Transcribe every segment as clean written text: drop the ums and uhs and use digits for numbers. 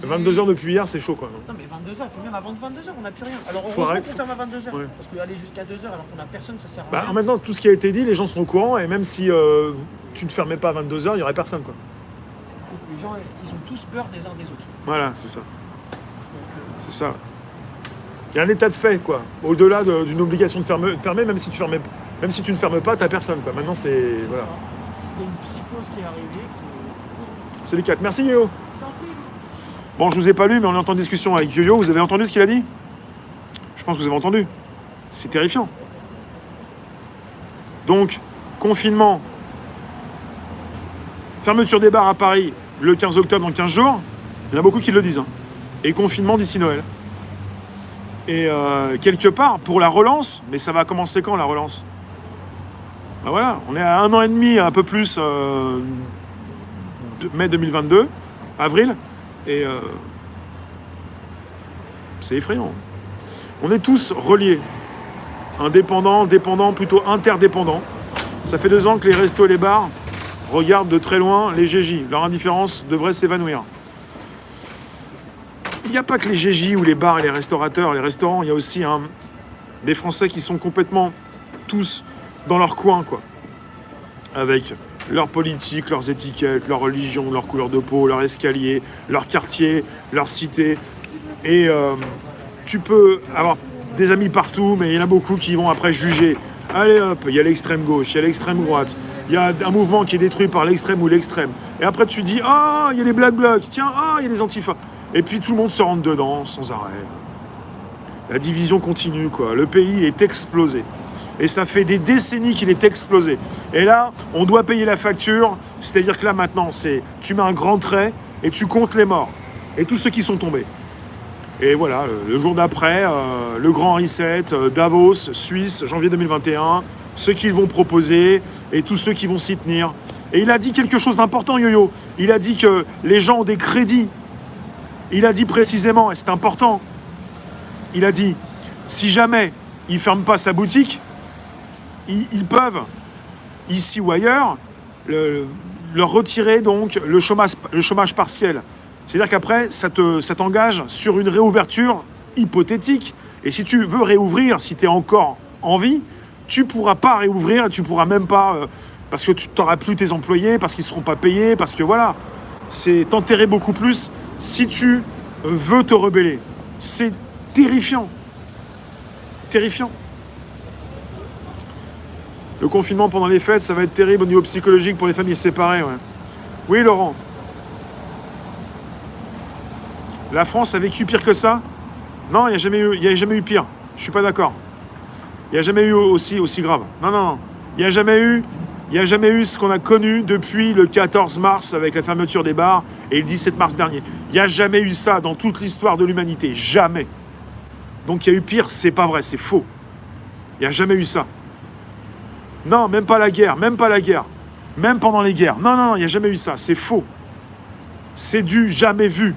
22h depuis hier, c'est chaud, quoi. Non, mais 22h, puis même avant de 22h, on n'a plus rien. Alors, Faut heureusement arrêter. qu'on ferme à 22h. Ouais. Parce qu'aller jusqu'à 2h alors qu'on n'a personne, ça sert à Bah, rien. maintenant, tout ce qui a été dit, les gens sont au courant, et même si tu ne fermais pas à 22h, il n'y aurait personne, quoi. Donc, les gens, ils ont tous peur des uns des autres. Voilà, c'est ça. C'est ça. Il y a un état de fait, quoi. Au-delà d'une obligation de fermer, même si tu ne fermes pas, t'as personne, quoi. Maintenant, c'est... Voilà. Ça. Il y a une psychose qui est arrivée qui... C'est les 4. Merci, Yo. Bon, je vous ai pas lu, mais on est en discussion avec Yo-Yo. Vous avez entendu ce qu'il a dit? Je pense que vous avez entendu. C'est terrifiant. Donc, confinement, fermeture des bars à Paris le 15 octobre dans 15 jours. Il y en a beaucoup qui le disent. Hein. Et confinement d'ici Noël. Et quelque part, pour la relance, mais ça va commencer quand, la relance? Ben voilà, on est à 1 an et demi, un peu plus, de mai 2022, avril. Et c'est effrayant. On est tous reliés. Indépendants, dépendants, plutôt interdépendants. Ça fait 2 ans que les restos et les bars regardent de très loin les GJ. Leur indifférence devrait s'évanouir. Il n'y a pas que les GJ ou les bars et les restaurateurs, les restaurants. Il y a aussi des Français qui sont complètement tous dans leur coin, quoi. Avec leur politique, leurs étiquettes, leur religion, leur couleur de peau, leur escalier, leur quartier, leur cité. Et tu peux avoir des amis partout, mais il y en a beaucoup qui vont après juger. Allez hop, il y a l'extrême gauche, il y a l'extrême droite, il y a un mouvement qui est détruit par l'extrême ou l'extrême. Et après tu dis, ah, il y a les Black Blocs, tiens, ah, il y a les Antifa. Et puis tout le monde se rentre dedans sans arrêt. La division continue, quoi. Le pays est explosé. Et ça fait des décennies qu'il est explosé. Et là, on doit payer la facture. C'est-à-dire que là, maintenant, tu mets un grand trait et tu comptes les morts. Et tous ceux qui sont tombés. Et voilà, le jour d'après, le grand reset, Davos, Suisse, janvier 2021, ceux qu'ils vont proposer et tous ceux qui vont s'y tenir. Et il a dit quelque chose d'important, Yo-Yo. Il a dit que les gens ont des crédits. Il a dit précisément, et c'est important, il a dit, si jamais il ne ferme pas sa boutique, ils peuvent, ici ou ailleurs, leur retirer donc le chômage partiel. C'est-à-dire qu'après, ça t'engage sur une réouverture hypothétique. Et si tu veux réouvrir, si tu es encore en vie, tu ne pourras pas réouvrir, tu ne pourras même pas... parce que tu n'auras plus tes employés, parce qu'ils ne seront pas payés, parce que voilà. C'est t'enterrer beaucoup plus si tu veux te rebeller. C'est terrifiant. Terrifiant. Le confinement pendant les fêtes, ça va être terrible au niveau psychologique pour les familles séparées. Ouais. Oui, Laurent. La France a vécu pire que ça? Non, il n'y a jamais eu pire. Je ne suis pas d'accord. Il n'y a jamais eu aussi grave. Non. Il n'y a jamais eu ce qu'on a connu depuis le 14 mars avec la fermeture des bars et le 17 mars dernier. Il n'y a jamais eu ça dans toute l'histoire de l'humanité. Jamais. Donc il y a eu pire, c'est pas vrai, c'est faux. Il n'y a jamais eu ça. Non, même pas la guerre. Même pendant les guerres. Non, il n'y a jamais eu ça. C'est faux. C'est du jamais vu.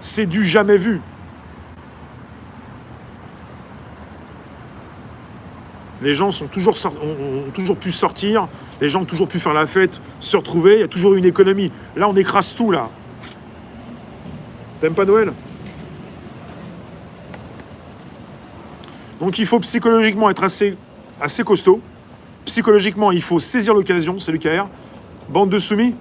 C'est du jamais vu. Les gens ont toujours pu sortir, les gens ont toujours pu faire la fête, se retrouver, il y a toujours eu une économie. Là, on écrase tout, là. T'aimes pas Noël? Donc il faut psychologiquement être assez costaud. Psychologiquement, il faut saisir l'occasion, c'est l'UKR. Bande de soumis?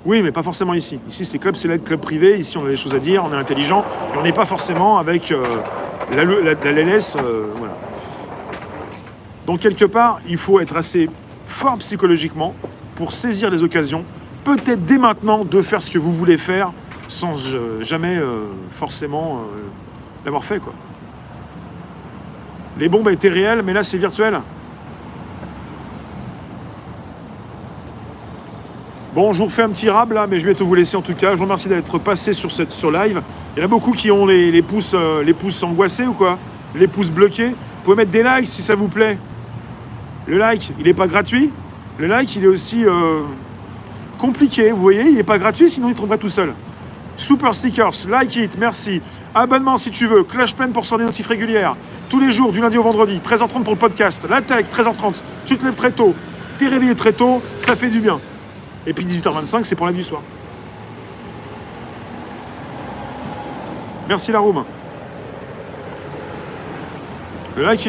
Oui, mais pas forcément ici. Ici, c'est club privé, ici on a des choses à dire, on est intelligent, et on n'est pas forcément avec la LLS, voilà. Donc quelque part, il faut être assez fort psychologiquement pour saisir les occasions, peut-être dès maintenant de faire ce que vous voulez faire sans jamais forcément l'avoir fait, quoi. Les bombes étaient réelles, mais là c'est virtuel. Bon, je vous refais un petit rab là, mais je vais bientôt vous laisser en tout cas. Je vous remercie d'être passé sur live. Il y en a beaucoup qui ont les pouces angoissés ou quoi? Les pouces bloqués. Vous pouvez mettre des likes si ça vous plaît. Le like, il n'est pas gratuit. Le like, il est aussi compliqué. Vous voyez, il n'est pas gratuit, sinon il tomberait tout seul. Super stickers, like it, merci. Abonnement si tu veux. Clash Plein pour recevoir des notifs régulières. Tous les jours, du lundi au vendredi. 13h30 pour le podcast. La tech, 13h30. Tu te lèves très tôt. T'es réveillé très tôt, ça fait du bien. Et puis 18h25, c'est pour la du soir. Merci la room. Le like